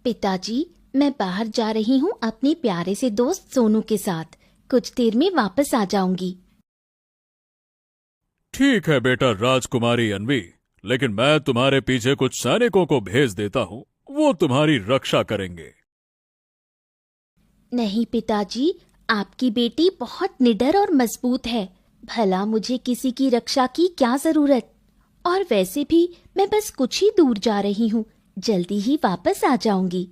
पिताजी, मैं बाहर जा रही हूँ अपने प्यारे से दोस्त सोनू के साथ। कुछ देर में वापस आ जाऊंगी। ठीक है बेटा राजकुमारी अन्वी, लेकिन मैं तुम्हारे पीछे कुछ सैनिकों को भेज देता हूँ, वो तुम्हारी रक्षा करेंगे। नहीं पिताजी, आपकी बेटी बहुत निडर और मजबूत है। भला मुझे किसी की रक्षा की क्या जरूरत। और वैसे भी मैं बस कुछ ही दूर जा रही हूँ, जल्दी ही वापस आ जाऊंगी।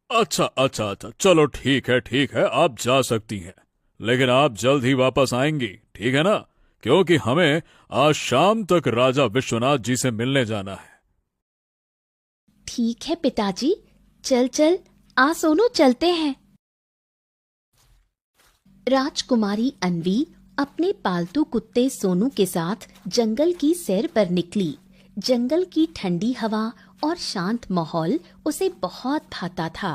अच्छा, चलो ठीक है, आप जा सकती हैं, लेकिन आप जल्द ही वापस आएंगी, ठीक है ना? क्योंकि हमें आज शाम तक राजा विश्वनाथ जी से मिलने जाना है। ठीक है पिताजी, चल आ सोनू, चलते हैं। राजकुमारी अन्वी अपने पालतू कुत्ते सोनू के साथ जंगल की सैर पर निकली। जंगल की ठंडी हवा और शांत माहौल उसे बहुत भाता था।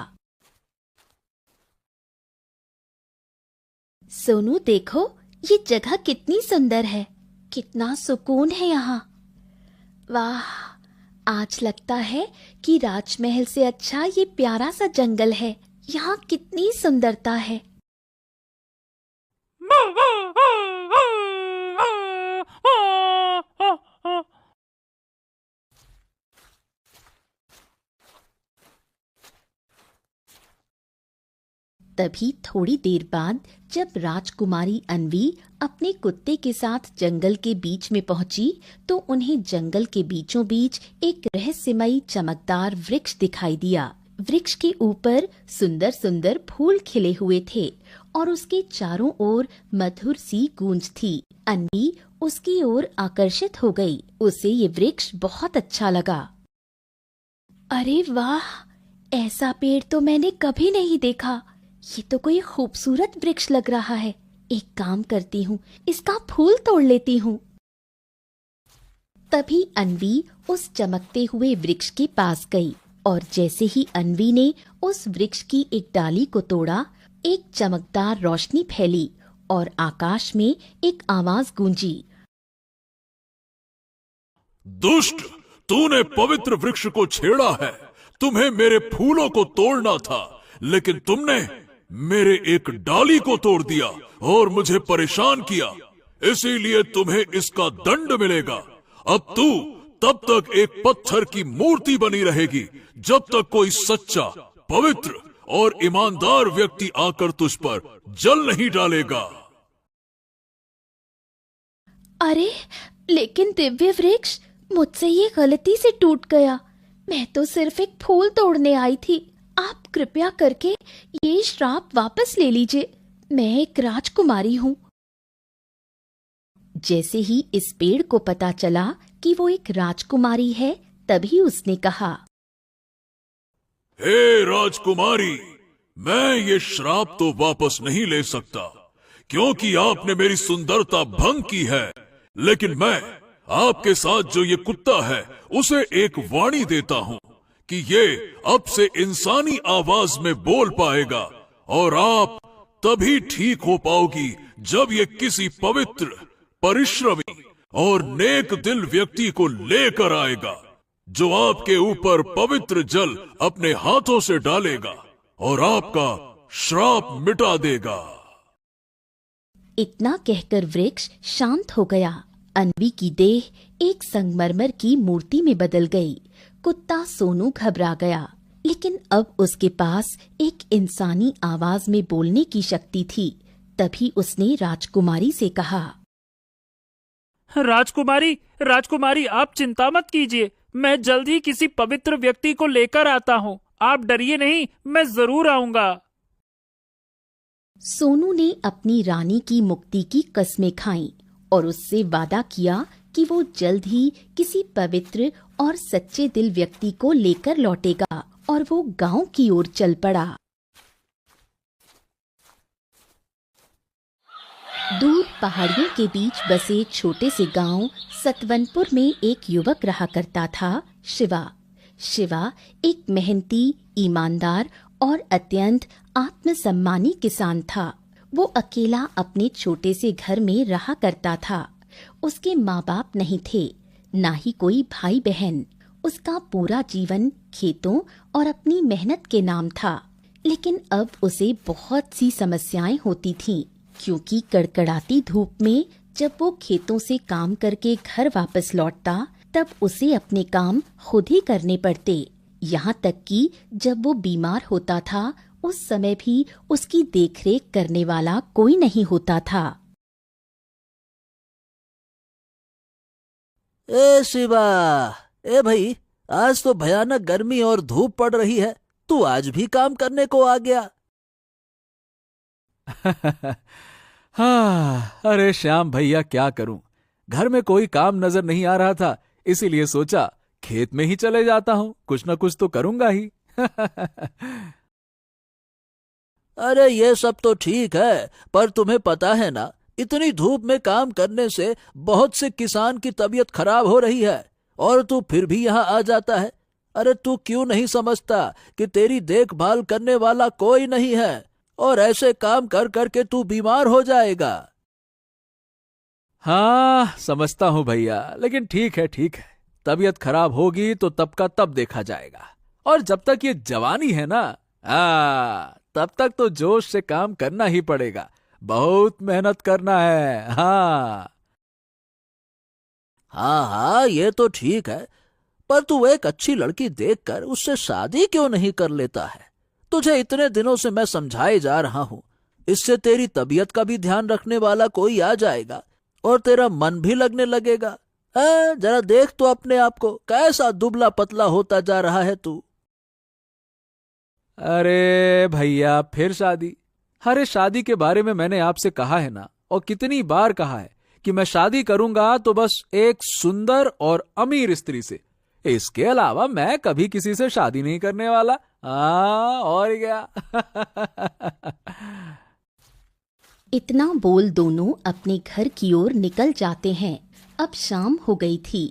सोनू देखो, ये जगह कितनी सुंदर है, कितना सुकून है यहाँ। वाह, आज लगता है कि राजमहल से अच्छा ये प्यारा सा जंगल है। यहाँ कितनी सुंदरता है। तभी थोड़ी देर बाद जब राजकुमारी अन्वी अपने कुत्ते के साथ जंगल के बीच में पहुंची, तो उन्हें जंगल के बीचों बीच एक रहस्यमयी चमकदार वृक्ष दिखाई दिया। वृक्ष के ऊपर सुंदर सुंदर फूल खिले हुए थे और उसके चारों ओर मधुर सी गूंज थी। अन्वी उसकी ओर आकर्षित हो गई। उसे ये वृक्ष बहुत अच्छा लगा। अरे वाह, ऐसा पेड़ तो मैंने कभी नहीं देखा। ये तो कोई खूबसूरत वृक्ष लग रहा है। एक काम करती हूँ, इसका फूल तोड़ लेती हूँ। तभी अन्वी उस चमकते हुए वृक्ष के पास गई और जैसे ही अन्वी ने उस वृक्ष की एक डाली को तोड़ा, एक चमकदार रोशनी फैली और आकाश में एक आवाज गूंजी। दुष्ट, तूने पवित्र वृक्ष को छेड़ा है। तुम्हें मेरे फूलों को तोड़ना था, लेकिन तुमने मेरे एक डाली को तोड़ दिया और मुझे परेशान किया। इसीलिए तुम्हें इसका दंड मिलेगा। अब तू तब तक एक पत्थर की मूर्ति बनी रहेगी जब तक कोई सच्चा, पवित्र और ईमानदार व्यक्ति आकर तुझ पर जल नहीं डालेगा। अरे, लेकिन दिव्य वृक्ष, मुझसे ये गलती से टूट गया। मैं तो सिर्फ एक फूल तोड़ने आई थी। आप कृपया करके ये श्राप वापस ले लीजिए। मैं एक राजकुमारी हूँ। जैसे ही इस पेड़ को पता चला कि वो एक राजकुमारी है, तभी उसने कहा, हे राजकुमारी, मैं ये श्राप तो वापस नहीं ले सकता, क्योंकि आपने मेरी सुंदरता भंग की है। लेकिन मैं आपके साथ जो ये कुत्ता है, उसे एक वाणी देता हूँ कि ये अब से इंसानी आवाज में बोल पाएगा और आप तभी ठीक हो पाओगी जब ये किसी पवित्र, परिश्रमी और नेक दिल व्यक्ति को लेकर आएगा, जो आपके ऊपर पवित्र जल अपने हाथों से डालेगा और आपका श्राप मिटा देगा। इतना कहकर वृक्ष शांत हो गया। अन्वी की देह एक संगमरमर की मूर्ति में बदल गई। कुत्ता सोनू घबरा गया, लेकिन अब उसके पास एक इंसानी आवाज में बोलने की शक्ति थी। तभी उसने राजकुमारी से कहा, राजकुमारी, आप चिंता मत कीजिए। मैं जल्द ही किसी पवित्र व्यक्ति को लेकर आता हूँ। आप डरिए नहीं, मैं जरूर आऊंगा। सोनू ने अपनी रानी की मुक्ति की कस्में खाईं और उससे वादा किया कि वो जल्द ही किसी पवित्र और सच्चे दिल व्यक्ति को लेकर लौटेगा, और वो गांव की ओर चल पड़ा। दूर पहाड़ियों के बीच बसे छोटे से गांव सतवनपुर में एक युवक रहा करता था, शिवा एक मेहनती, ईमानदार और अत्यंत आत्मसम्मानी किसान था। वो अकेला अपने छोटे से घर में रहा करता था। उसके माँ बाप नहीं थे, ना ही कोई भाई बहन। उसका पूरा जीवन खेतों और अपनी मेहनत के नाम था, लेकिन अब उसे बहुत सी समस्याएं होती थीं, क्योंकि कड़कड़ाती धूप में जब वो खेतों से काम करके घर वापस लौटता, तब उसे अपने काम खुद ही करने पड़ते। यहाँ तक कि जब वो बीमार होता था, उस समय भी उसकी देखरेख करने वाला कोई नहीं होता था। ए शिवा, ए भाई, आज तो भयानक गर्मी और धूप पड़ रही है, तू आज भी काम करने को आ गया। हाँ, अरे श्याम भैया, क्या करूं, घर में कोई काम नजर नहीं आ रहा था, इसीलिए सोचा खेत में ही चले जाता हूं, कुछ न कुछ तो करूंगा ही। अरे ये सब तो ठीक है, पर तुम्हें पता है ना, इतनी धूप में काम करने से बहुत से किसान की तबीयत खराब हो रही है, और तू फिर भी यहाँ आ जाता है। अरे तू क्यों नहीं समझता कि तेरी देखभाल करने वाला कोई नहीं है, और ऐसे काम कर करके तू बीमार हो जाएगा। हाँ, समझता हूं भैया, लेकिन ठीक है ठीक है, तबीयत खराब होगी तो तब का तब देखा जाएगा, और जब तक ये जवानी है ना, तब तक तो जोश से काम करना ही पड़ेगा, बहुत मेहनत करना है। हाँ हाँ, ये तो ठीक है, पर तू एक अच्छी लड़की देखकर उससे शादी क्यों नहीं कर लेता है? तुझे इतने दिनों से मैं समझाए जा रहा हूँ, इससे तेरी तबीयत का भी ध्यान रखने वाला कोई आ जाएगा और तेरा मन भी लगने लगेगा। जरा देख तो अपने आप को, कैसा दुबला पतला होता जा रहा है तू। अरे भैया, फिर शादी? अरे शादी के बारे में मैंने आपसे कहा है ना, और कितनी बार कहा है कि मैं शादी करूंगा तो बस एक सुंदर और अमीर स्त्री से, इसके अलावा मैं कभी किसी से शादी नहीं करने वाला। और क्या। इतना बोल दोनों अपने घर की ओर निकल जाते हैं। अब शाम हो गई थी।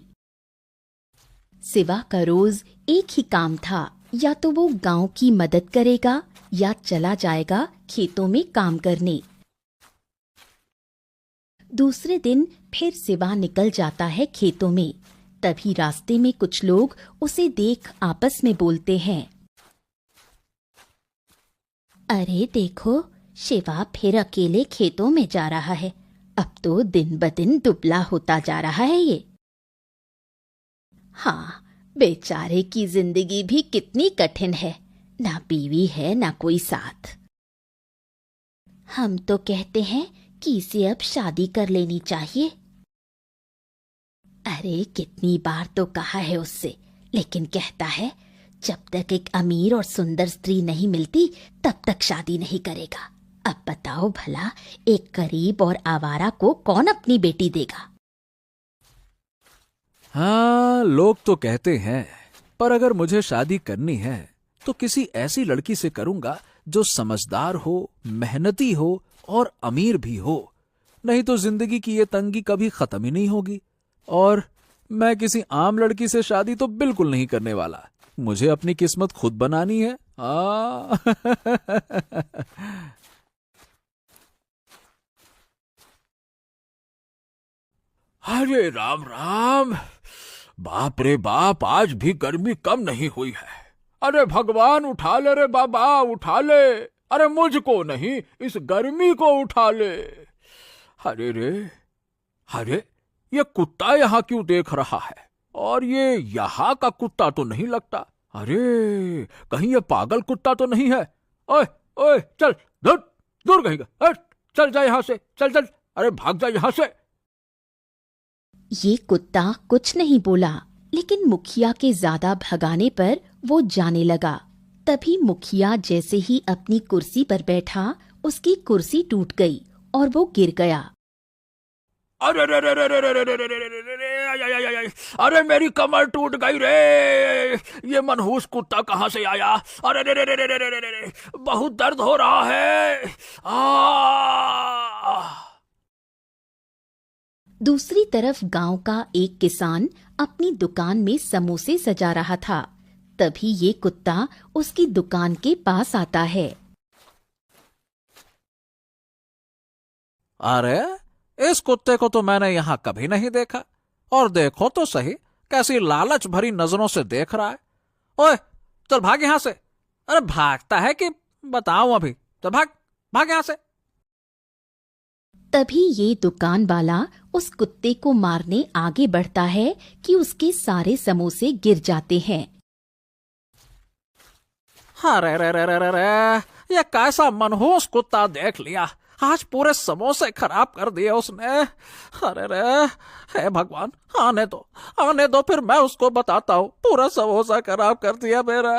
शिवा का रोज एक ही काम था, या तो वो गांव की मदद करेगा या चला जाएगा खेतों में काम करने। दूसरे दिन फिर शिवा निकल जाता है खेतों में। तभी रास्ते में कुछ लोग उसे देख आपस में बोलते हैं, अरे देखो, शिवा फिर अकेले खेतों में जा रहा है, अब तो दिन ब दिन दुबला होता जा रहा है ये। हाँ, बेचारे की जिंदगी भी कितनी कठिन है, ना बीवी है ना कोई साथ। हम तो कहते हैं कि इसे अब शादी कर लेनी चाहिए। अरे कितनी बार तो कहा है उससे, लेकिन कहता है जब तक एक अमीर और सुंदर स्त्री नहीं मिलती तब तक शादी नहीं करेगा। अब बताओ भला, एक गरीब और आवारा को कौन अपनी बेटी देगा? हाँ, लोग तो कहते हैं, पर अगर मुझे शादी करनी है तो किसी ऐसी लड़की से करूंगा जो समझदार हो, मेहनती हो और अमीर भी हो, नहीं तो जिंदगी की ये तंगी कभी खत्म ही नहीं होगी। और मैं किसी आम लड़की से शादी तो बिल्कुल नहीं करने वाला, मुझे अपनी किस्मत खुद बनानी है। अरे राम राम, बाप रे बाप, आज भी गर्मी कम नहीं हुई है। अरे भगवान उठा ले रे बाबा, उठा ले, अरे मुझको नहीं, इस गर्मी को उठा ले। अरे रे, अरे ये कुत्ता यहाँ क्यों देख रहा है? और ये यहाँ का कुत्ता तो नहीं लगता। अरे कहीं ये पागल कुत्ता तो नहीं है? ओए ओए, चल दूर दूर कहीं का, चल जा यहाँ से, चल चल, अरे भाग जा यहाँ से। ये कुत्ता कुछ नहीं बोला, लेकिन मुखिया के ज्यादा भगाने पर वो जाने लगा। तभी मुखिया जैसे ही अपनी कुर्सी पर बैठा, उसकी कुर्सी टूट गई और वो गिर गया। अरे रे रे रे रे रे रे रे रे रे रे रे, अरे मेरी कमर टूट गई रे, ये मनहूस कुत्ता कहाँ से आया? अरे रे रे रे रे रे रे रे रे, बहुत दर्द हो रहा है। दूसरी तरफ गांव का एक किसान अपनी दुकान में समोसे सजा रहा था। तभी ये कुत्ता उसकी दुकान के पास आता है। अरे, इस कुत्ते को तो मैंने यहाँ कभी नहीं देखा, और देखो तो सही, कैसी लालच भरी नजरों से देख रहा है। ओए चल भाग यहां से। अरे भागता है कि बताऊं अभी। चल भाग भाग यहां से। तभी ये दुकान वाला उस कुत्ते को मारने आगे बढ़ता है कि उसके सारे समोसे गिर जाते हैं। अरे रे रे रे रे रे, ये कैसा मनहूस कुत्ता देख लिया। आज पूरे समोसे खराब कर दिए उसने। अरे रे, हे भगवान, आने दो फिर मैं उसको बताता हूँ। पूरा समोसा खराब कर दिया मेरा।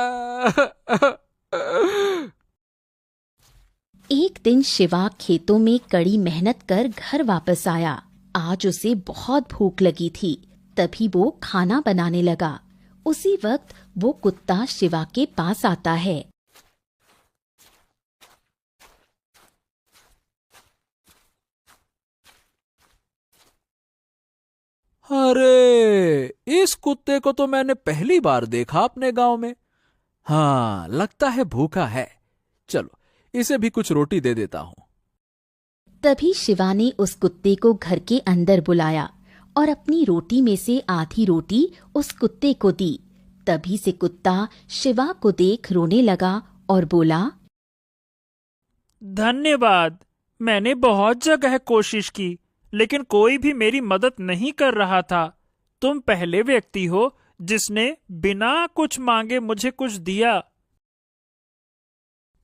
एक दिन शिवा खेतों में कड़ी मेहनत कर घर वापस आया। आज उसे बहुत भूख लगी थी, तभी वो खाना बनाने लगा। उसी वक्त वो कुत्ता शिवा के पास आता है। अरे, इस कुत्ते को तो मैंने पहली बार देखा अपने गांव में। हाँ, लगता है भूखा है। चलो, इसे भी कुछ रोटी दे देता हूं। तभी शिवा ने उस कुत्ते को घर के अंदर बुलाया और अपनी रोटी में से आधी रोटी उस कुत्ते को दी। तभी से कुत्ता शिवा को देख रोने लगा और बोला, धन्यवाद। मैंने बहुत जगह कोशिश की, लेकिन कोई भी मेरी मदद नहीं कर रहा था। तुम पहले व्यक्ति हो जिसने बिना कुछ मांगे मुझे कुछ दिया।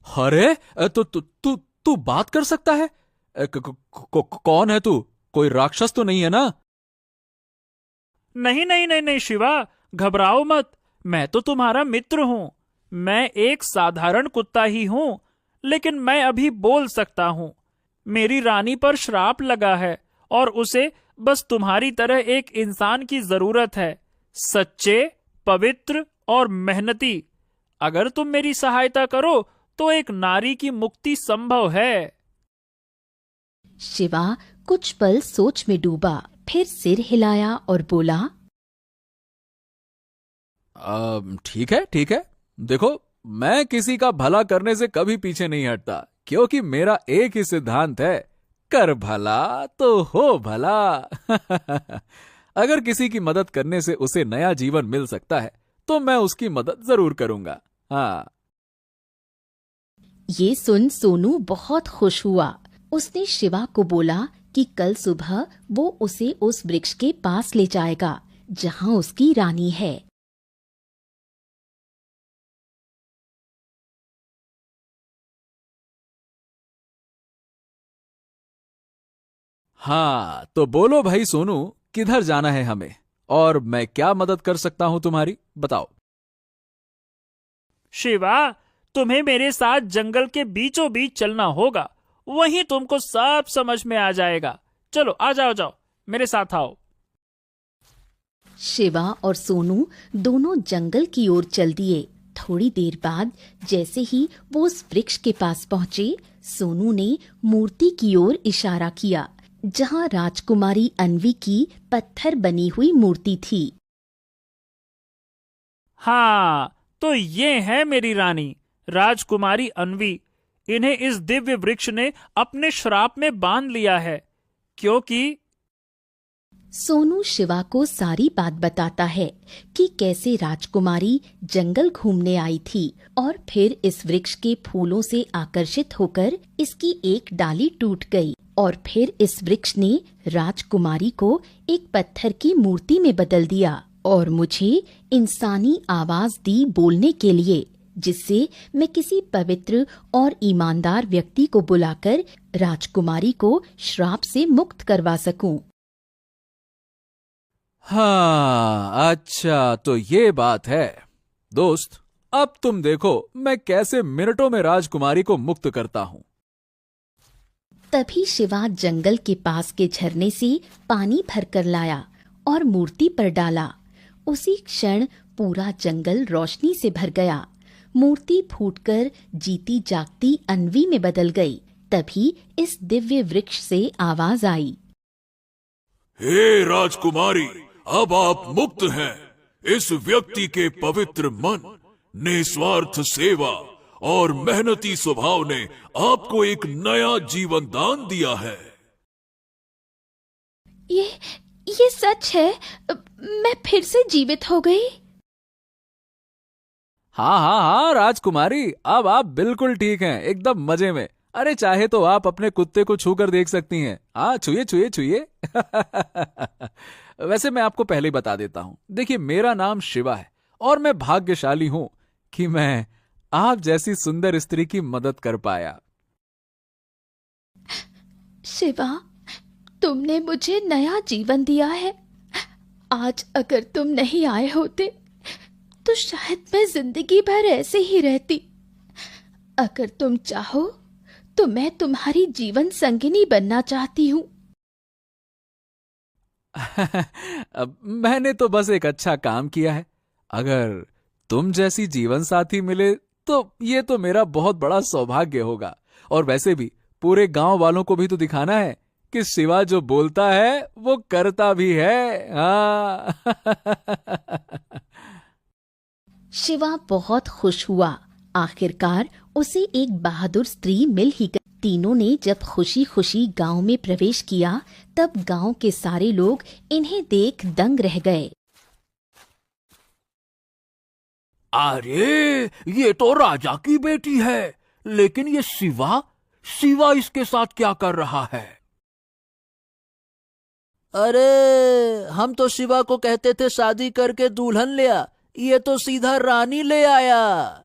अरे, तू बात कर सकता है? कौन है तू? कोई राक्षस तो नहीं है ना? नहीं नहीं नहीं नहीं शिवा, घबराओ मत। मैं तो तुम्हारा मित्र हूँ। मैं एक साधारण कुत्ता ही हूँ, लेकिन मैं अभी बोल सकता हूँ। मेरी रानी पर श्राप लगा है और उसे बस तुम्हारी तरह एक इंसान की जरूरत है, सच्चे, पवित्र और मेहनती। अगर तुम मेरी सहायता करो तो एक नारी की मुक्ति संभव है। शिवा कुछ पल सोच में डूबा, फिर सिर हिलाया और बोला, ठीक है। देखो, मैं किसी का भला करने से कभी पीछे नहीं हटता, क्योंकि मेरा एक ही सिद्धांत है, कर भला तो हो भला। अगर किसी की मदद करने से उसे नया जीवन मिल सकता है तो मैं उसकी मदद जरूर करूंगा। हाँ। ये सुन सोनू बहुत खुश हुआ। उसने शिवा को बोला कि कल सुबह वो उसे उस वृक्ष के पास ले जाएगा जहाँ उसकी रानी है। हाँ, तो बोलो भाई सोनू, किधर जाना है हमें और मैं क्या मदद कर सकता हूं तुम्हारी? बताओ। शिवा, तुम्हें मेरे साथ जंगल के बीचों बीच चलना होगा। वहीं तुमको सब समझ में आ जाएगा। चलो आ जाओ, मेरे साथ आओ। शिवा और सोनू दोनों जंगल की ओर चल दिए। थोड़ी देर बाद जैसे ही वो उस वृक्ष के पास पहुंचे, सोनू ने मूर्ति की ओर इशारा किया जहां राजकुमारी अन्वी की पत्थर बनी हुई मूर्ति थी। हाँ, तो ये है मेरी रानी, राजकुमारी अन्वी। इन्हें इस दिव्य वृक्ष ने अपने श्राप में बांध लिया है, क्योंकि सोनू शिवा को सारी बात बताता है कि कैसे राजकुमारी जंगल घूमने आई थी और फिर इस वृक्ष के फूलों से आकर्षित होकर इसकी एक डाली टूट गई और फिर इस वृक्ष ने राजकुमारी को एक पत्थर की मूर्ति में बदल दिया और मुझे इंसानी आवाज दी बोलने के लिए, जिससे मैं किसी पवित्र और ईमानदार व्यक्ति को बुलाकर राजकुमारी को श्राप से मुक्त करवा सकूं। हाँ, अच्छा, तो ये बात है। दोस्त, अब तुम देखो मैं कैसे मिनटों में राजकुमारी को मुक्त करता हूँ। तभी शिवा जंगल के पास के झरने से पानी भरकर लाया और मूर्ति पर डाला। उसी क्षण पूरा जंगल रोशनी से भर गया। मूर्ति फूटकर जीती जागती अन्वी में बदल गई। तभी इस दिव्य वृक्ष से आवाज आई, हे राजकुमारी, अब आप मुक्त हैं। इस व्यक्ति के पवित्र मन, निस्वार्थ सेवा और मेहनती स्वभाव ने आपको एक नया जीवन दान दिया है। ये सच है, मैं फिर से जीवित हो गई। हाँ हाँ हाँ राजकुमारी, अब आप बिल्कुल ठीक हैं, एकदम मजे में। अरे चाहे तो आप अपने कुत्ते को छू कर देख सकती हैं। हाँ, छुए छुए छुए। वैसे मैं आपको पहले ही बता देता हूं, देखिए मेरा नाम शिवा है और मैं भाग्यशाली हूं कि मैं आप जैसी सुंदर स्त्री की मदद कर पाया। शिवा, तुमने मुझे नया जीवन दिया है। आज अगर तुम नहीं आए होते तो शायद मैं जिंदगी भर ऐसे ही रहती। अगर तुम चाहो तो मैं तुम्हारी जीवन संगिनी बनना चाहती हूँ। अब मैंने तो बस एक अच्छा काम किया है। अगर तुम जैसी जीवन साथी मिले तो ये तो मेरा बहुत बड़ा सौभाग्य होगा। और वैसे भी पूरे गांव वालों को भी तो दिखाना है कि शिवा जो बोलता है वो करता भी है। हाँ। शिवा बहुत खुश हुआ। आखिरकार उसे एक बहादुर स्त्री मिल ही गई। तीनों ने जब खुशी खुशी गांव में प्रवेश किया तब गांव के सारे लोग इन्हें देख दंग रह गए। अरे ये तो राजा की बेटी है, लेकिन ये शिवा शिवा इसके साथ क्या कर रहा है? अरे हम तो शिवा को कहते थे शादी करके दुल्हन ले आ, ये तो सीधा रानी ले आया।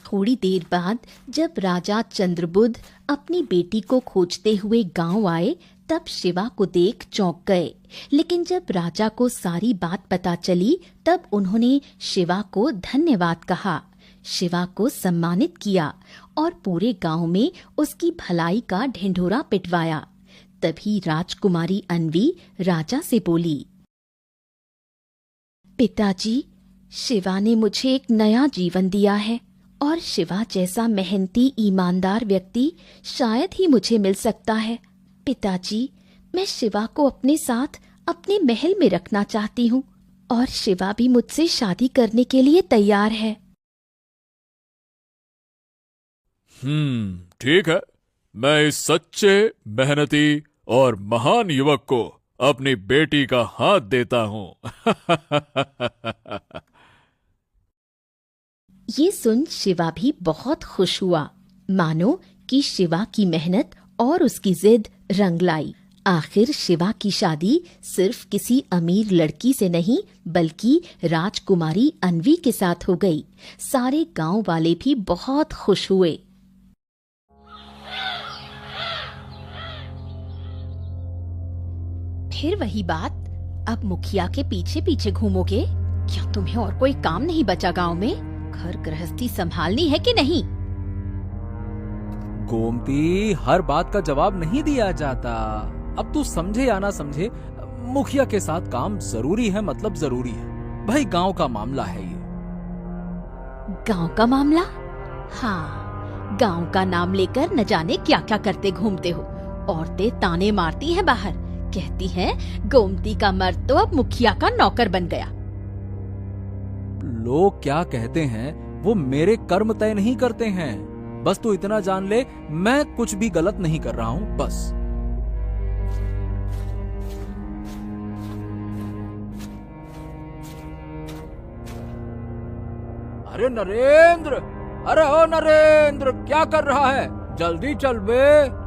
थोड़ी देर बाद जब राजा चंद्रबुद्ध अपनी बेटी को खोजते हुए गांव आए तब शिवा को देख चौंक गए। लेकिन जब राजा को सारी बात पता चली तब उन्होंने शिवा को धन्यवाद कहा, शिवा को सम्मानित किया और पूरे गांव में उसकी भलाई का ढिंढोरा पिटवाया। तभी राजकुमारी अन्वी राजा से बोली, पिताजी, शिवा ने मुझे एक नया जीवन दिया है और शिवा जैसा मेहनती ईमानदार व्यक्ति शायद ही मुझे मिल सकता है। पिताजी, मैं शिवा को अपने साथ अपने महल में रखना चाहती हूँ और शिवा भी मुझसे शादी करने के लिए तैयार है। ठीक है। मैं इस सच्चे, मेहनती और महान युवक को अपनी बेटी का हाथ देता हूँ। ये सुन शिवा भी बहुत खुश हुआ, मानो कि शिवा की मेहनत और उसकी जिद रंग लाई। आखिर शिवा की शादी सिर्फ किसी अमीर लड़की से नहीं बल्कि राजकुमारी अन्वी के साथ हो गई। सारे गांव वाले भी बहुत खुश हुए। फिर वही बात, अब मुखिया के पीछे पीछे घूमोगे? क्या तुम्हें और कोई काम नहीं बचा गांव में? घर गृहस्थी संभालनी है कि नहीं? गोमती, हर बात का जवाब नहीं दिया जाता। अब तू समझे या ना समझे, मुखिया के साथ काम जरूरी है, मतलब जरूरी है। भाई गांव का मामला है ये। गांव का मामला? हाँ, गांव का नाम लेकर न जाने क्या क्या करते घूमते हो। औरतें ताने मारती हैं बाहर, कहती हैं गोमती का मर्द तो अब मुखिया का नौकर बन गया। लोग क्या कहते हैं वो मेरे कर्म तय नहीं करते हैं। बस तू इतना जान ले, मैं कुछ भी गलत नहीं कर रहा हूं, बस। अरे नरेंद्र, अरे ओ नरेंद्र, क्या कर रहा है? जल्दी चल बे,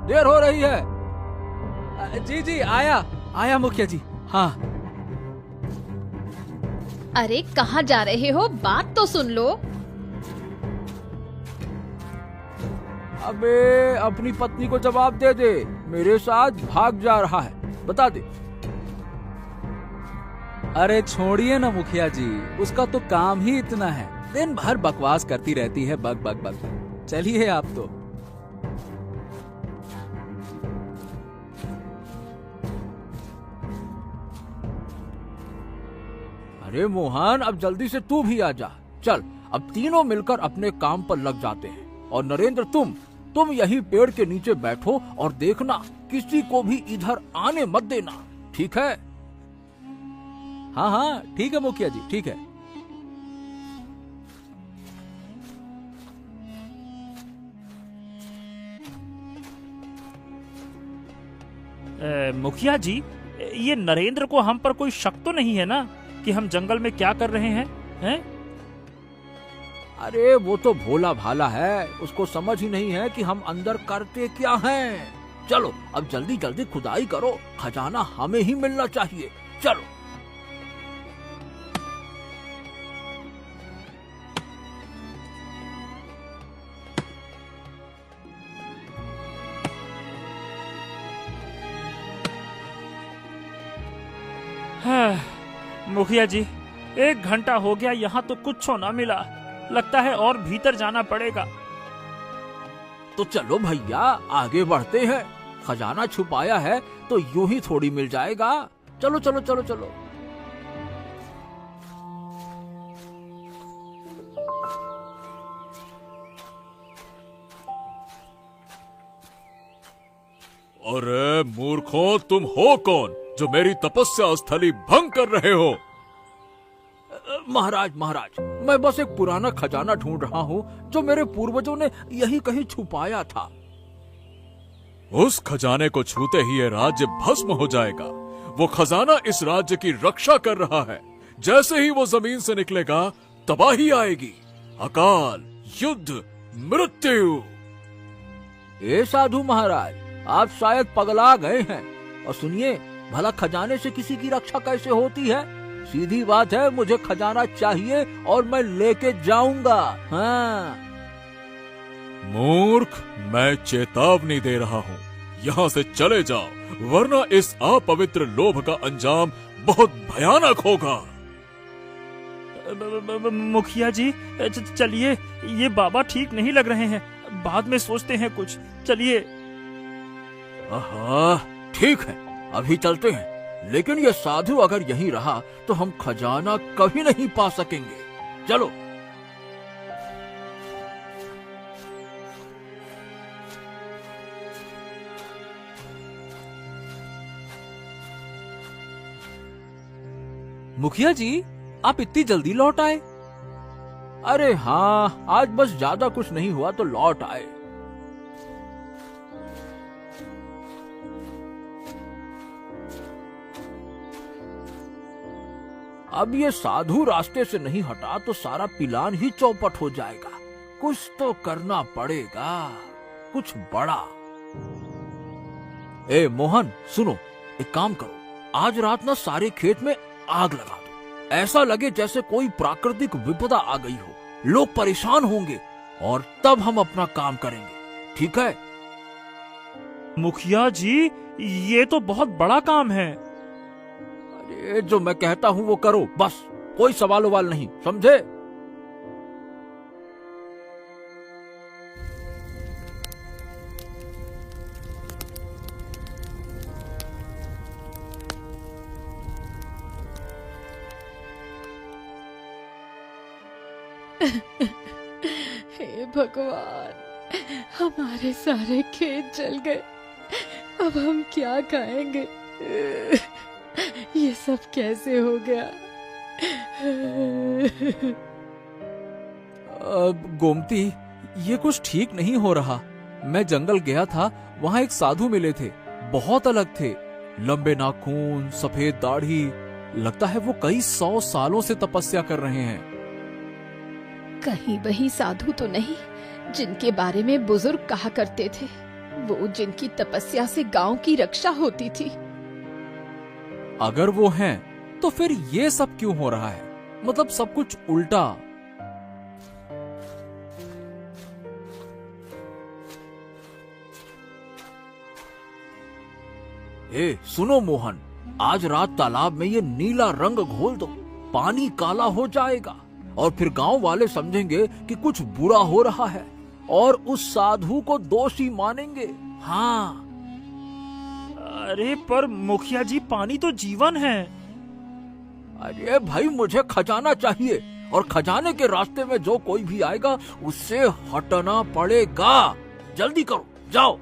देर हो रही है। जी जी, आया मुखिया जी। हाँ। अरे कहाँ जा रहे हो? बात तो सुन लो। अबे अपनी पत्नी को जवाब दे दे, मेरे साथ भाग जा रहा है, बता दे। अरे छोड़िए ना मुखिया जी, उसका तो काम ही इतना है, दिन भर बकवास करती रहती है, बक बक बक। चलिए आप तो। अरे मोहन, अब जल्दी से तू भी आ जा। चल, अब तीनों मिलकर अपने काम पर लग जाते हैं। और नरेंद्र, तुम यही पेड़ के नीचे बैठो और देखना, किसी को भी इधर आने मत देना, ठीक है? हाँ हाँ ठीक है मुखिया जी, ठीक है। मुखिया जी, ये नरेंद्र को हम पर कोई शक तो नहीं है ना कि हम जंगल में क्या कर रहे हैं? हैं? अरे वो तो भोला भाला है, उसको समझ ही नहीं है कि हम अंदर करते क्या हैं। चलो अब जल्दी जल्दी खुदाई करो, खजाना हमें ही मिलना चाहिए। चलो। मुखिया जी, 1 घंटा हो गया, यहाँ तो कुछ ना मिला। लगता है और भीतर जाना पड़ेगा। तो चलो भैया आगे बढ़ते हैं, खजाना छुपाया है तो यूं ही थोड़ी मिल जाएगा। चलो चलो चलो चलो। अरे मूर्खों, तुम हो कौन जो मेरी तपस्या स्थली भंग कर रहे हो? महाराज महाराज, मैं बस एक पुराना खजाना ढूंढ रहा हूँ जो मेरे पूर्वजों ने यही कहीं छुपाया था। उस खजाने को छूते ही ये राज्य भस्म हो जाएगा। वो खजाना इस राज्य की रक्षा कर रहा है। जैसे ही वो जमीन से निकलेगा तबाही आएगी, अकाल, युद्ध, मृत्यु। ए साधु महाराज, आप शायद पगला गए हैं। और सुनिए, भला खजाने से किसी की रक्षा कैसे होती है? सीधी बात है, मुझे खजाना चाहिए और मैं लेके जाऊंगा। हाँ। मूर्ख, मैं चेतावनी दे रहा हूँ, यहाँ से चले जाओ, वरना इस अपवित्र लोभ का अंजाम बहुत भयानक होगा। मुखिया जी, चलिए, ये बाबा ठीक नहीं लग रहे हैं, बाद में सोचते हैं कुछ। चलिए। ठीक है, अभी चलते हैं। लेकिन ये साधु अगर यहीं रहा तो हम खजाना कभी नहीं पा सकेंगे। चलो। मुखिया जी, आप इतनी जल्दी लौट आए? अरे हाँ, आज बस ज्यादा कुछ नहीं हुआ तो लौट आए। अब ये साधु रास्ते से नहीं हटा तो सारा पिलान ही चौपट हो जाएगा। कुछ तो करना पड़ेगा, कुछ बड़ा। ए मोहन, सुनो, एक काम करो, आज रात ना सारे खेत में आग लगा दो। ऐसा लगे जैसे कोई प्राकृतिक विपदा आ गई हो। लोग परेशान होंगे और तब हम अपना काम करेंगे। ठीक है? मुखिया जी, ये तो बहुत बड़ा काम है। अरे जो मैं कहता हूँ वो करो, बस। कोई सवाल उवाल नहीं, समझे? हे भगवान, हमारे सारे खेत जल गए। अब हम क्या खाएंगे? ये सब कैसे हो गया? गोमती, ये कुछ ठीक नहीं हो रहा। मैं जंगल गया था, वहाँ एक साधु मिले थे। बहुत अलग थे, लंबे नाखून, सफेद दाढ़ी। लगता है वो कई 100 सालों से तपस्या कर रहे हैं। कहीं वही साधु तो नहीं जिनके बारे में बुजुर्ग कहा करते थे, वो जिनकी तपस्या से गांव की रक्षा होती थी? अगर वो हैं, तो फिर ये सब क्यों हो रहा है? मतलब सब कुछ उल्टा। ए सुनो मोहन, आज रात तालाब में ये नीला रंग घोल दो। पानी काला हो जाएगा और फिर गांव वाले समझेंगे कि कुछ बुरा हो रहा है और उस साधु को दोषी मानेंगे। हाँ। अरे पर मुखिया जी, पानी तो जीवन है। अरे भाई, मुझे खजाना चाहिए और खजाने के रास्ते में जो कोई भी आएगा उससे हटना पड़ेगा। जल्दी करो, जाओ।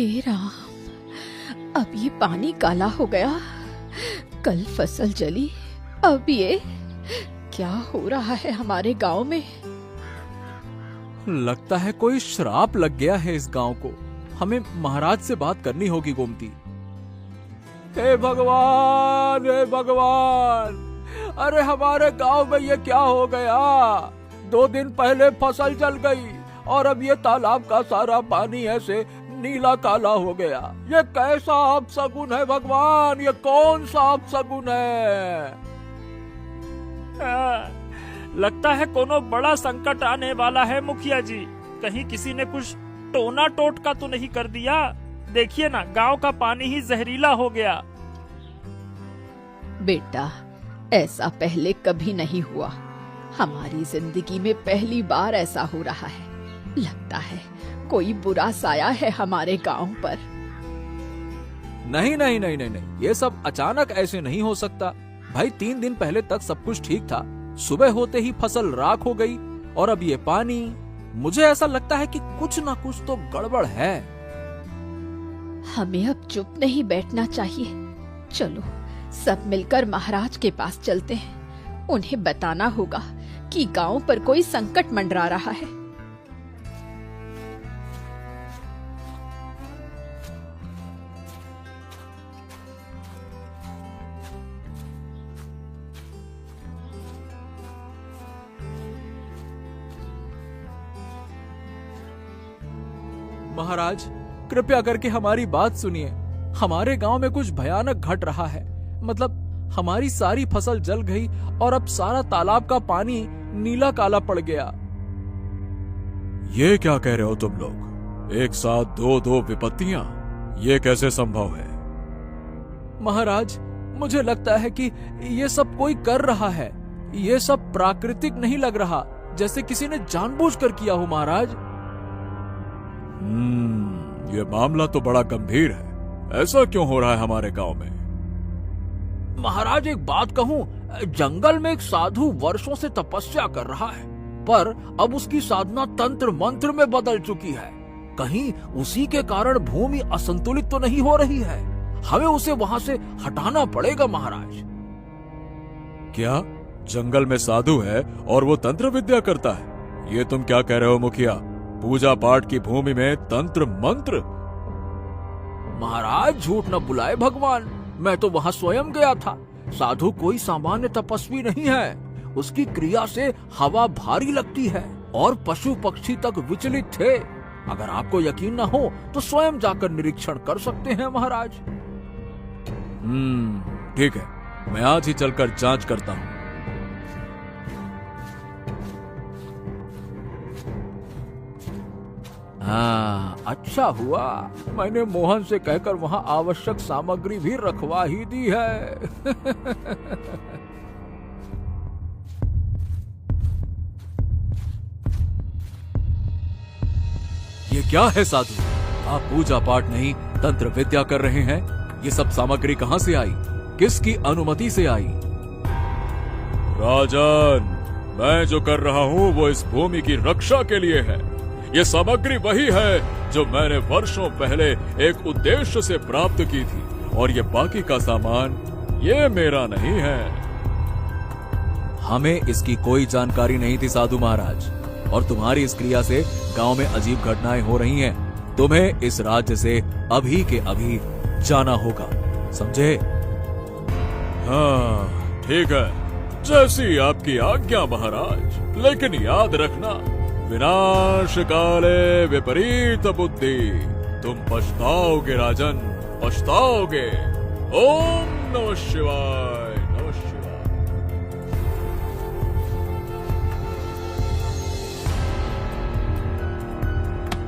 हे राम, अब ये पानी काला हो गया, कल फसल जली, अब ये क्या हो रहा है हमारे गांव में। लगता है कोई श्राप लग गया है इस गांव को। हमें महाराज से बात करनी होगी गोमती। हे भगवान, हे भगवान, अरे हमारे गांव में ये क्या हो गया? 2 दिन पहले फसल जल गई और अब ये तालाब का सारा पानी ऐसे नीला काला हो गया। ये कैसा अपशगुन है भगवान? ये कौन सा अपशगुन है? लगता है कोनो बड़ा संकट आने वाला है मुखिया जी। कहीं किसी ने कुछ टोना टोटका तो नहीं कर दिया? देखिए ना, गांव का पानी ही जहरीला हो गया। बेटा, ऐसा पहले कभी नहीं हुआ। हमारी जिंदगी में पहली बार ऐसा हो रहा है। लगता है कोई बुरा साया है हमारे गांव पर। नहीं नहीं नहीं नहीं नहीं, ये सब अचानक ऐसे नहीं हो सकता भाई। 3 दिन पहले तक सब कुछ ठीक था, सुबह होते ही फसल राख हो गई और अब ये पानी। मुझे ऐसा लगता है कि कुछ ना कुछ तो गड़बड़ है। हमें अब चुप नहीं बैठना चाहिए। चलो सब मिलकर महाराज के पास चलते हैं। उन्हें बताना होगा कि गांव पर कोई संकट मंडरा रहा है। महाराज, कृपया करके हमारी बात सुनिए। हमारे गांव में कुछ भयानक घट रहा है। मतलब हमारी सारी फसल जल गई और अब सारा तालाब का पानी नीला काला पड़ गया। ये क्या कह रहे हो तुम लोग? एक साथ 2 विपत्तियां, ये कैसे संभव है? महाराज, मुझे लगता है कि ये सब कोई कर रहा है। ये सब प्राकृतिक नहीं लग रहा, जैसे किसी ने जानबूझकर किया हो महाराज। ये मामला तो बड़ा गंभीर है। ऐसा क्यों हो रहा है हमारे गांव में? महाराज, एक बात कहूं, जंगल में एक साधु वर्षों से तपस्या कर रहा है, पर अब उसकी साधना तंत्र मंत्र में बदल चुकी है। कहीं उसी के कारण भूमि असंतुलित तो नहीं हो रही है? हमें उसे वहां से हटाना पड़ेगा महाराज। क्या जंगल में साधु है और वो तंत्र विद्या करता है? ये तुम क्या कह रहे हो मुखिया? पूजा पाठ की भूमि में तंत्र मंत्र? महाराज, झूठ न बुलाए भगवान, मैं तो वहां स्वयं गया था। साधु कोई सामान्य तपस्वी नहीं है। उसकी क्रिया से हवा भारी लगती है और पशु पक्षी तक विचलित थे। अगर आपको यकीन न हो तो स्वयं जाकर निरीक्षण कर सकते हैं महाराज। ठीक है, मैं आज ही चलकर जांच करता हूँ। हाँ, अच्छा हुआ मैंने मोहन से कहकर वहां आवश्यक सामग्री भी रखवा ही दी है। ये क्या है साधु? आप पूजा पाठ नहीं तंत्र विद्या कर रहे हैं। ये सब सामग्री कहां से आई? किसकी अनुमति से आई? राजन, मैं जो कर रहा हूं वो इस भूमि की रक्षा के लिए है। ये सामग्री वही है जो मैंने वर्षों पहले एक उद्देश्य से प्राप्त की थी, और ये बाकी का सामान ये मेरा नहीं है। हमें इसकी कोई जानकारी नहीं थी साधु महाराज, और तुम्हारी इस क्रिया से गांव में अजीब घटनाएं हो रही हैं। तुम्हें इस राज्य से अभी के अभी जाना होगा, समझे? हाँ ठीक है, जैसी आपकी आज्ञा महाराज। लेकिन याद रखना, विनाश काले विपरीत बुद्धि। तुम पछताओगे राजन, पछताओगे। ओम नमः शिवाय, नमः शिवाय।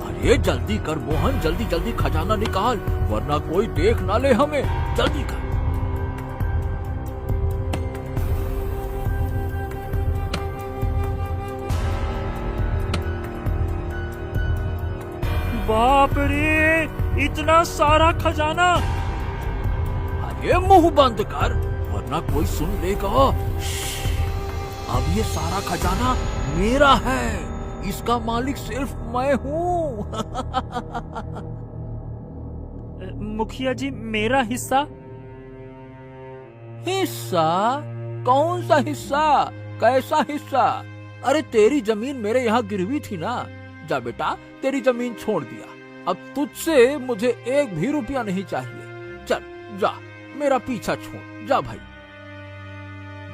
अरे जल्दी कर मोहन, जल्दी जल्दी खजाना निकाल, वरना कोई देख ना ले हमें। जल्दी कर। बाप रे, इतना सारा खजाना! अरे मुंह बंद कर, वरना कोई सुन लेगा। अब ये सारा खजाना मेरा है। इसका मालिक सिर्फ मैं हूँ। मुखिया जी, मेरा हिस्सा? हिस्सा? कौन सा हिस्सा? कैसा हिस्सा? अरे तेरी जमीन मेरे यहाँ गिरवी थी ना। जा बेटा, तेरी जमीन छोड़ दिया। अब तुझसे मुझे एक भी रुपया नहीं चाहिए। चल जा, मेरा पीछा छोड़ जा भाई।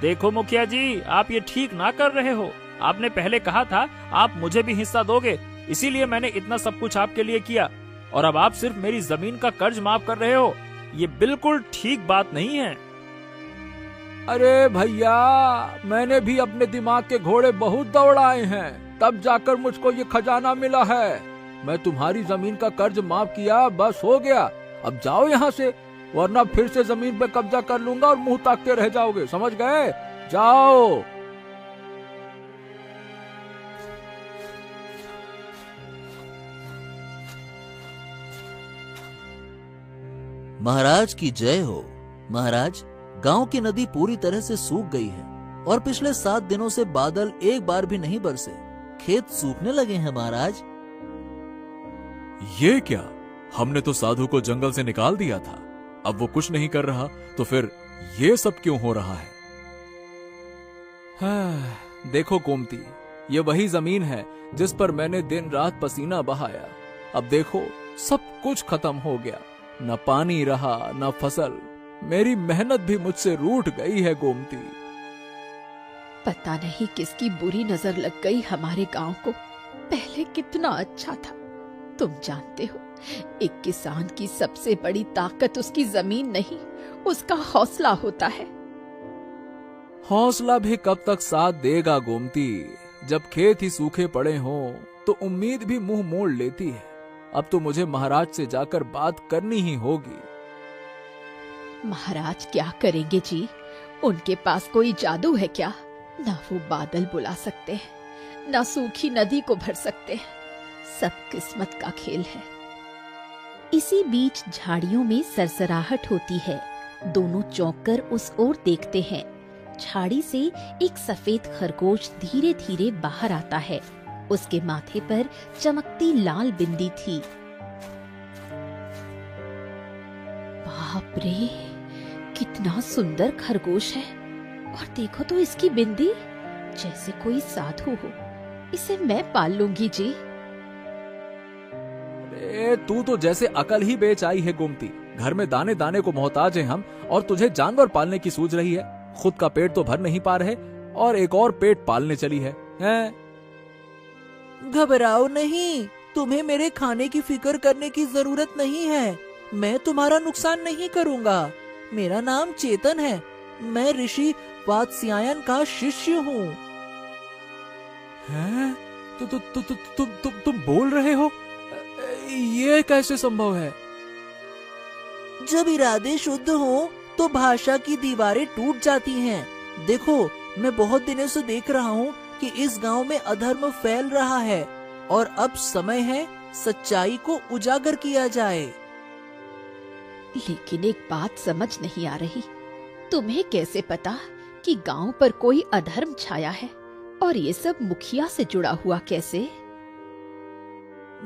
देखो मुखिया जी, आप ये ठीक ना कर रहे हो। आपने पहले कहा था आप मुझे भी हिस्सा दोगे, इसीलिए मैंने इतना सब कुछ आपके लिए किया, और अब आप सिर्फ मेरी जमीन का कर्ज माफ कर रहे हो। ये बिल्कुल ठीक बात नहीं है। अरे भैया, मैंने भी अपने दिमाग के घोड़े बहुत दौड़ाए हैं, तब जाकर मुझको ये खजाना मिला है। मैं तुम्हारी जमीन का कर्ज माफ किया, बस हो गया। अब जाओ यहाँ से, वरना फिर से जमीन पे कब्जा कर लूंगा और मुंह ताकते रह जाओगे, समझ गए? जाओ। महाराज की जय हो। महाराज, गांव की नदी पूरी तरह से सूख गई है और पिछले 7 दिनों से बादल एक बार भी नहीं बरसे। खेत सूखने लगे हैं महाराज। ये क्या? हमने तो साधु को जंगल से निकाल दिया था, अब वो कुछ नहीं कर रहा, तो फिर ये सब क्यों हो रहा है? हाँ, देखो गोमती, ये वही जमीन है जिस पर मैंने दिन रात पसीना बहाया। अब देखो, सब कुछ खत्म हो गया, न पानी रहा न फसल। मेरी मेहनत भी मुझसे रूठ गई है गोमती। पता नहीं किसकी बुरी नजर लग गई हमारे गांव को। पहले कितना अच्छा था। तुम जानते हो, एक किसान की सबसे बड़ी ताकत उसकी जमीन नहीं, उसका हौसला होता है। हौसला भी कब तक साथ देगा गोमती? जब खेत ही सूखे पड़े हों तो उम्मीद भी मुंह मोड़ लेती है। अब तो मुझे महाराज से जाकर बात करनी ही होगी। महाराज क्या करेंगे जी? उनके पास कोई जादू है क्या? ना वो बादल बुला सकते हैं, ना सूखी नदी को भर सकते हैं। सब किस्मत का खेल है। इसी बीच झाड़ियों में सरसराहट होती है। दोनों चौंक कर उस ओर देखते हैं। झाड़ी से एक सफेद खरगोश धीरे धीरे बाहर आता है। उसके माथे पर चमकती लाल बिंदी थी। बाप रे, कितना सुंदर खरगोश है। और देखो तो इसकी बिंदी, जैसे कोई साधु हो। इसे मैं पाल लूंगी जी। अरे तू तो जैसे अकल ही बेच आई है गोमती। घर में दाने दाने को मोहताज हैं हम, और तुझे जानवर पालने की सूझ रही है। खुद का पेट तो भर नहीं पा रहे और एक और पेट पालने चली है, हैं? घबराओ नहीं, तुम्हें मेरे खाने की फिक्र करने की जरूरत नहीं है। मैं तुम्हारा नुकसान नहीं करूंगा। मेरा नाम चेतन है। मैं ऋषि वात्स्यायन का शिष्य हूँ। हैं? तुम बोल रहे हो? ये कैसे संभव है? जब इरादे शुद्ध हो तो भाषा की दीवारें टूट जाती हैं। देखो, मैं बहुत दिनों से देख रहा हूँ कि इस गांव में अधर्म फैल रहा है और अब समय है सच्चाई को उजागर किया जाए। लेकिन एक बात समझ नहीं आ रही। तुम्हें कैसे पता कि गांव पर कोई अधर्म छाया है? और ये सब मुखिया से जुड़ा हुआ कैसे?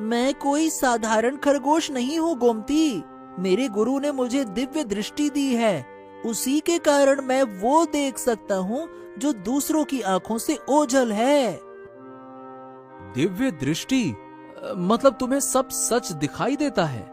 मैं कोई साधारण खरगोश नहीं हूँ गोमती। मेरे गुरु ने मुझे दिव्य दृष्टि दी है। उसी के कारण मैं वो देख सकता हूँ जो दूसरों की आंखों से ओझल है। दिव्य दृष्टि? मतलब तुम्हें सब सच दिखाई देता है?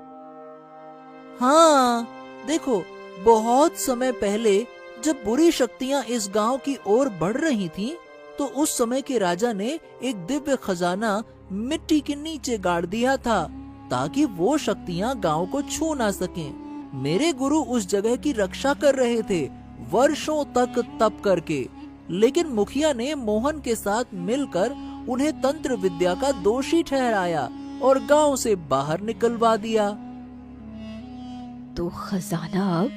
हाँ, देखो, बहुत समय पहले जब बुरी शक्तियाँ इस गांव की ओर बढ़ रही थीं, तो उस समय के राजा ने एक दिव्य खजाना मिट्टी के नीचे गाड़ दिया था ताकि वो शक्तियाँ गांव को छू ना सकें। मेरे गुरु उस जगह की रक्षा कर रहे थे, वर्षों तक तप करके। लेकिन मुखिया ने मोहन के साथ मिलकर उन्हें तंत्र विद्या का दोषी ठहराया और गांव से बाहर निकलवा दिया। तो खजाना अब?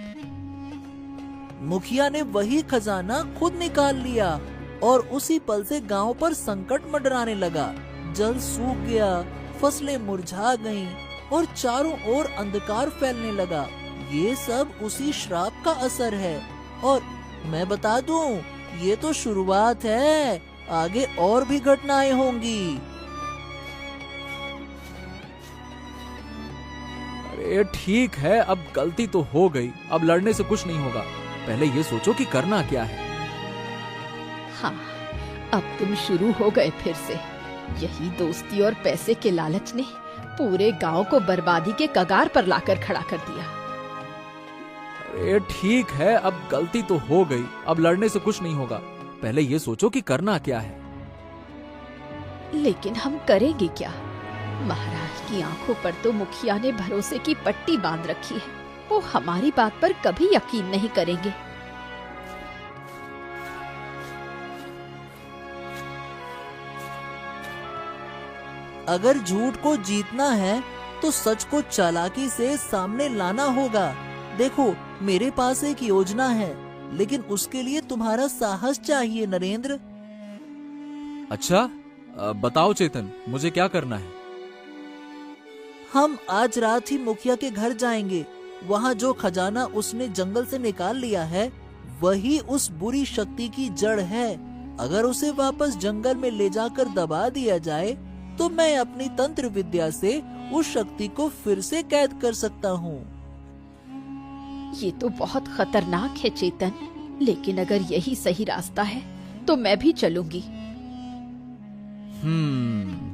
मुखिया ने वही खजाना खुद निकाल लिया और उसी पल से गांव पर संकट मंडराने लगा। जल सूख गया, फसलें मुरझा गईं और चारों ओर अंधकार फैलने लगा। ये सब उसी श्राप का असर है। और मैं बता दूं, ये तो शुरुआत है, आगे और भी घटनाएं होंगी। अरे ठीक है, अब गलती तो हो गई, अब लड़ने से कुछ नहीं होगा। पहले ये सोचो कि करना क्या है। हाँ, अब तुम शुरू हो गए फिर से। यही दोस्ती और पैसे के लालच ने पूरे गांव को बर्बादी के कगार पर लाकर खड़ा कर दिया। अरे ठीक है, अब गलती तो हो गई, अब लड़ने से कुछ नहीं होगा। पहले ये सोचो कि करना क्या है। लेकिन हम करेंगे क्या? महाराज की आंखों पर तो मुखिया ने भरोसे की पट्टी बांध रखी है। वो हमारी बात पर कभी यकीन नहीं करेंगे। अगर झूठ को जीतना है तो सच को चालाकी से सामने लाना होगा। देखो, मेरे पास एक योजना है, लेकिन उसके लिए तुम्हारा साहस चाहिए नरेंद्र। अच्छा, बताओ चेतन, मुझे क्या करना है? हम आज रात ही मुखिया के घर जाएंगे। वहाँ जो खजाना उसने जंगल से निकाल लिया है, वही उस बुरी शक्ति की जड़ है। अगर उसे वापस जंगल में ले जाकर दबा दिया जाए, तो मैं अपनी तंत्र विद्या से उस शक्ति को फिर से कैद कर सकता हूँ। ये तो बहुत खतरनाक है चेतन, लेकिन अगर यही सही रास्ता है तो मैं भी चलूंगी।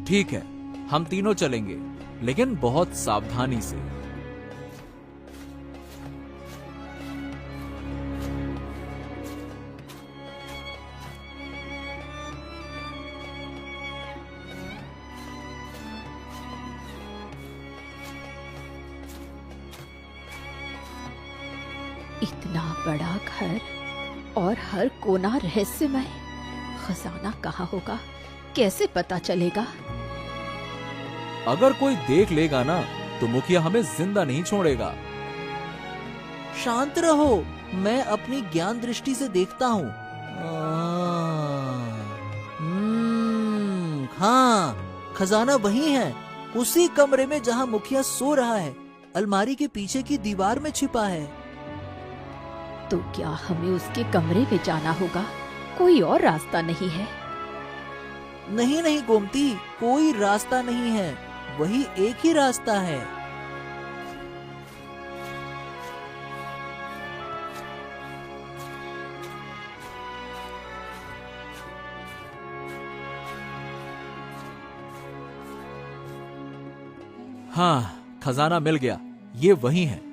ठीक है, हम तीनों चलेंगे, लेकिन बहुत सावधानी से। इतना बड़ा घर और हर कोना रहस्यमय। खजाना कहाँ होगा, कैसे पता चलेगा? अगर कोई देख लेगा ना, तो मुखिया हमें जिंदा नहीं छोड़ेगा। शांत रहो, मैं अपनी ज्ञान दृष्टि से देखता हूँ। हाँ, खजाना वही है, उसी कमरे में जहाँ मुखिया सो रहा है। अलमारी के पीछे की दीवार में छिपा है। तो क्या हमें उसके कमरे में जाना होगा? कोई और रास्ता नहीं है? नहीं नहीं गोमती, कोई रास्ता नहीं है, वही एक ही रास्ता है। हाँ, खजाना मिल गया, ये वही है।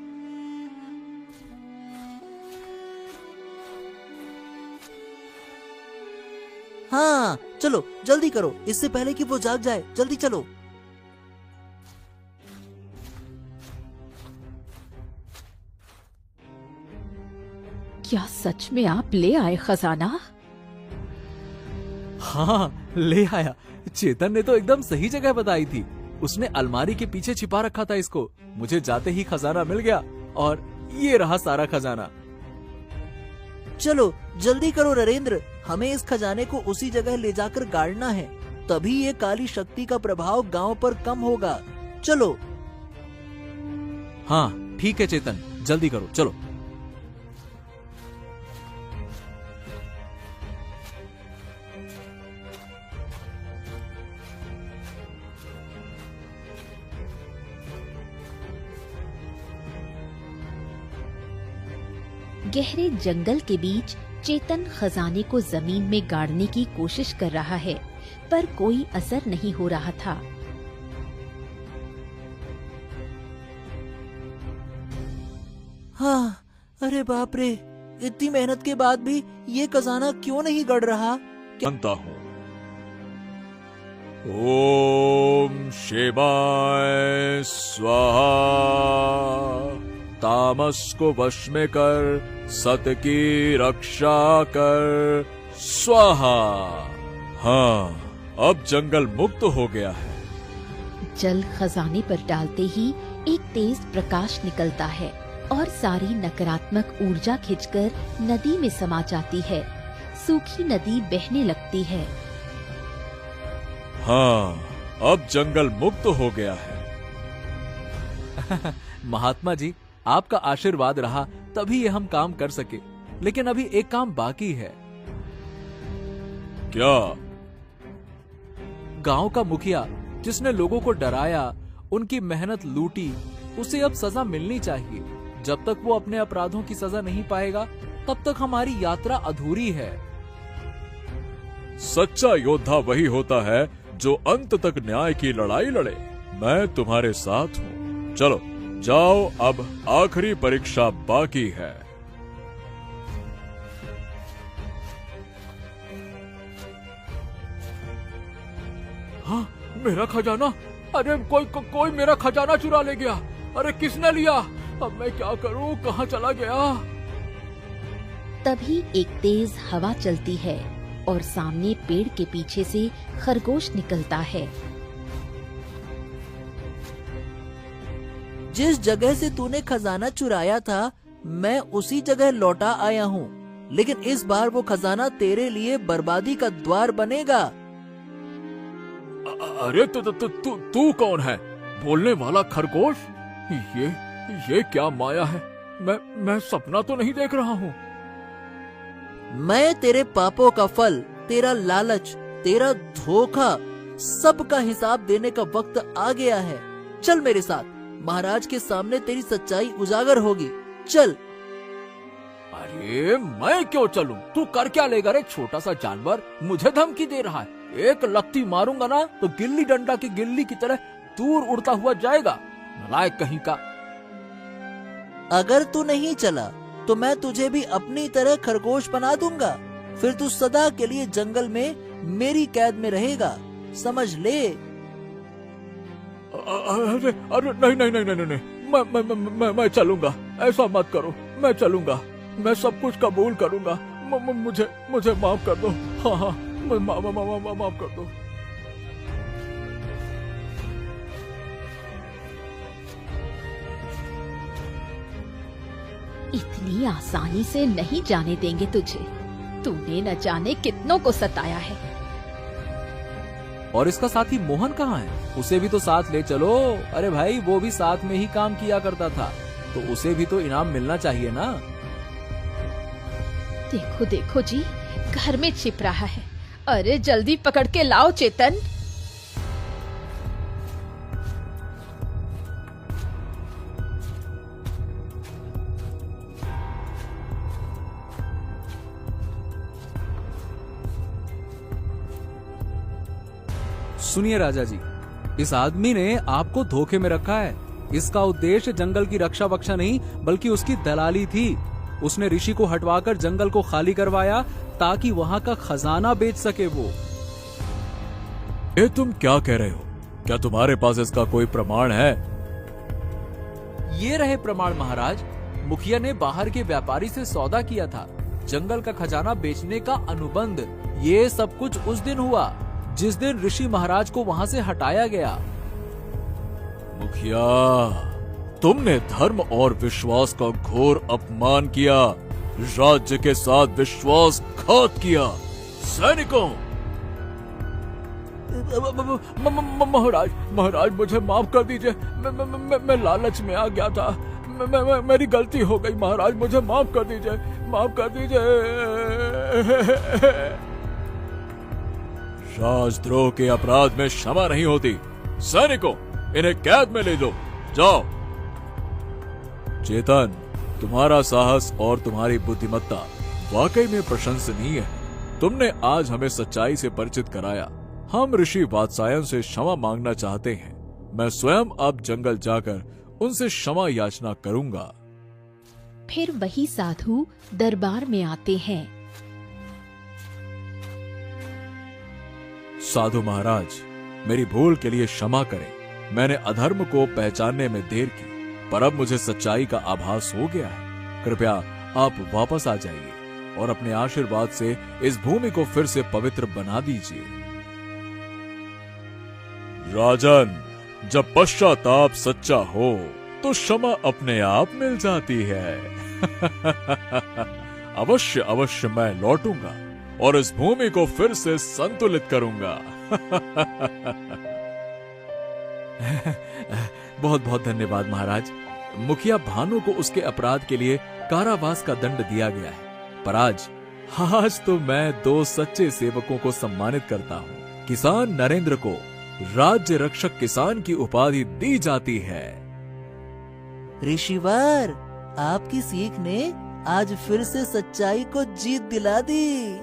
हाँ, चलो जल्दी करो, इससे पहले कि वो जाग जाए। जल्दी चलो। क्या सच में आप ले आए खजाना? हाँ, ले आया। चेतन ने तो एकदम सही जगह बताई थी। उसने अलमारी के पीछे छिपा रखा था इसको। मुझे जाते ही खजाना मिल गया और ये रहा सारा खजाना। चलो जल्दी करो नरेंद्र, हमें इस खजाने को उसी जगह ले जाकर गाड़ना है, तभी ये काली शक्ति का प्रभाव गांव पर कम होगा। चलो। हाँ ठीक है चेतन, जल्दी करो, चलो। गहरे जंगल के बीच चेतन खजाने को जमीन में गाड़ने की कोशिश कर रहा है, पर कोई असर नहीं हो रहा था। हाँ, अरे बाप रे, इतनी मेहनत के बाद भी ये खजाना क्यों नहीं गड़ रहा? जानता हूँ। ओम शिवाय स्वाहा। तामस को वश में कर, सत की रक्षा कर, स्वाहा। हाँ, अब जंगल मुक्त हो गया है। जल खजाने पर डालते ही एक तेज प्रकाश निकलता है और सारी नकारात्मक ऊर्जा खिंचकर नदी में समा जाती है। सूखी नदी बहने लगती है। हाँ, अब जंगल मुक्त हो गया है। महात्मा जी, आपका आशीर्वाद रहा तभी ये हम काम कर सके, लेकिन अभी एक काम बाकी है। क्या? गांव का मुखिया जिसने लोगों को डराया, उनकी मेहनत लूटी, उसे अब सजा मिलनी चाहिए। जब तक वो अपने अपराधों की सजा नहीं पाएगा तब तक हमारी यात्रा अधूरी है। सच्चा योद्धा वही होता है जो अंत तक न्याय की लड़ाई लड़े। मैं तुम्हारे साथ हूँ। चलो जाओ, अब आखिरी परीक्षा बाकी है। हाँ, मेरा खजाना! अरे कोई मेरा खजाना चुरा ले गया। अरे किसने लिया? अब मैं क्या करूं? कहाँ चला गया? तभी एक तेज हवा चलती है और सामने पेड़ के पीछे से खरगोश निकलता है। जिस जगह से तूने खजाना चुराया था, मैं उसी जगह लौटा आया हूँ, लेकिन इस बार वो खजाना तेरे लिए बर्बादी का द्वार बनेगा। अरे तू कौन है? बोलने वाला खरगोश? ये क्या माया है? मैं सपना तो नहीं देख रहा हूँ। मैं तेरे पापों का फल, तेरा लालच, तेरा धोखा, सब का हिसाब देने का वक्त आ गया है। चल मेरे साथ, महाराज के सामने तेरी सच्चाई उजागर होगी। चल। अरे मैं क्यों चलूं? तू कर क्या लेगा रे छोटा सा जानवर? मुझे धमकी दे रहा है। एक लत्ती मारूंगा ना तो गिल्ली डंडा की गिल्ली की तरह दूर उड़ता हुआ जाएगा। नालायक कहीं का। अगर तू नहीं चला तो मैं तुझे भी अपनी तरह खरगोश बना दूंगा। फिर तू सदा के लिए जंगल में मेरी कैद में रहेगा, समझ ले। अरे नहीं, मैं चलूंगा। ऐसा मत करो, मैं चलूंगा। मैं सब कुछ कबूल करूंगा। मुझे माफ कर दो। हाँ, माफ कर दो। इतनी आसानी से नहीं जाने देंगे तुझे। तूने न जाने कितनों को सताया है। और इसका साथी मोहन कहाँ है? उसे भी तो साथ ले चलो। अरे भाई, वो भी साथ में ही काम किया करता था, तो उसे भी तो इनाम मिलना चाहिए ना। देखो देखो जी, घर में छिप रहा है। अरे जल्दी पकड़ के लाओ चेतन। सुनिए राजा जी, इस आदमी ने आपको धोखे में रखा है। इसका उद्देश्य जंगल की रक्षा वक्षा नहीं बल्कि उसकी दलाली थी। उसने ऋषि को हटवाकर जंगल को खाली करवाया ताकि वहाँ का खजाना बेच सके वो। ये तुम क्या कह रहे हो? क्या तुम्हारे पास इसका कोई प्रमाण है? ये रहे प्रमाण महाराज। मुखिया ने बाहर के व्यापारी से सौदा किया था। जंगल का खजाना बेचने का अनुबंध। ये सब कुछ उस दिन हुआ जिस दिन ऋषि महाराज को वहाँ से हटाया गया। मुखिया, तुमने धर्म और विश्वास का घोर अपमान किया। राज्य के साथ विश्वासघात किया। सैनिकों! महाराज मुझे माफ कर दीजिए। मैं लालच में आ गया था। मेरी गलती हो गई महाराज, मुझे माफ कर दीजिए। माफ कर दीजिए। राजद्रोह के अपराध में क्षमा नहीं होती। सैनिकों, इन्हें कैद में ले लो। जाओ। चेतन, तुम्हारा साहस और तुम्हारी बुद्धिमत्ता वाकई में प्रशंसनीय है। तुमने आज हमें सच्चाई से परिचित कराया। हम ऋषि वात्सायन से क्षमा मांगना चाहते हैं। मैं स्वयं अब जंगल जाकर उनसे क्षमा याचना करूंगा। फिर वही साधु दरबार में आते हैं। साधु महाराज, मेरी भूल के लिए क्षमा करें। मैंने अधर्म को पहचानने में देर की, पर अब मुझे सच्चाई का आभास हो गया है। कृपया आप वापस आ जाइए और अपने आशीर्वाद से इस भूमि को फिर से पवित्र बना दीजिए। राजन, जब पश्चाताप सच्चा हो तो क्षमा अपने आप मिल जाती है। अवश्य अवश्य मैं लौटूंगा और इस भूमि को फिर से संतुलित करूंगा। बहुत बहुत धन्यवाद महाराज। मुखिया भानु को उसके अपराध के लिए कारावास का दंड दिया गया है, पर आज तो मैं 2 सच्चे सेवकों को सम्मानित करता हूँ। किसान नरेंद्र को राज्य रक्षक किसान की उपाधि दी जाती है। ऋषिवर, आपकी सीख ने आज फिर से सच्चाई को जीत दिला दी।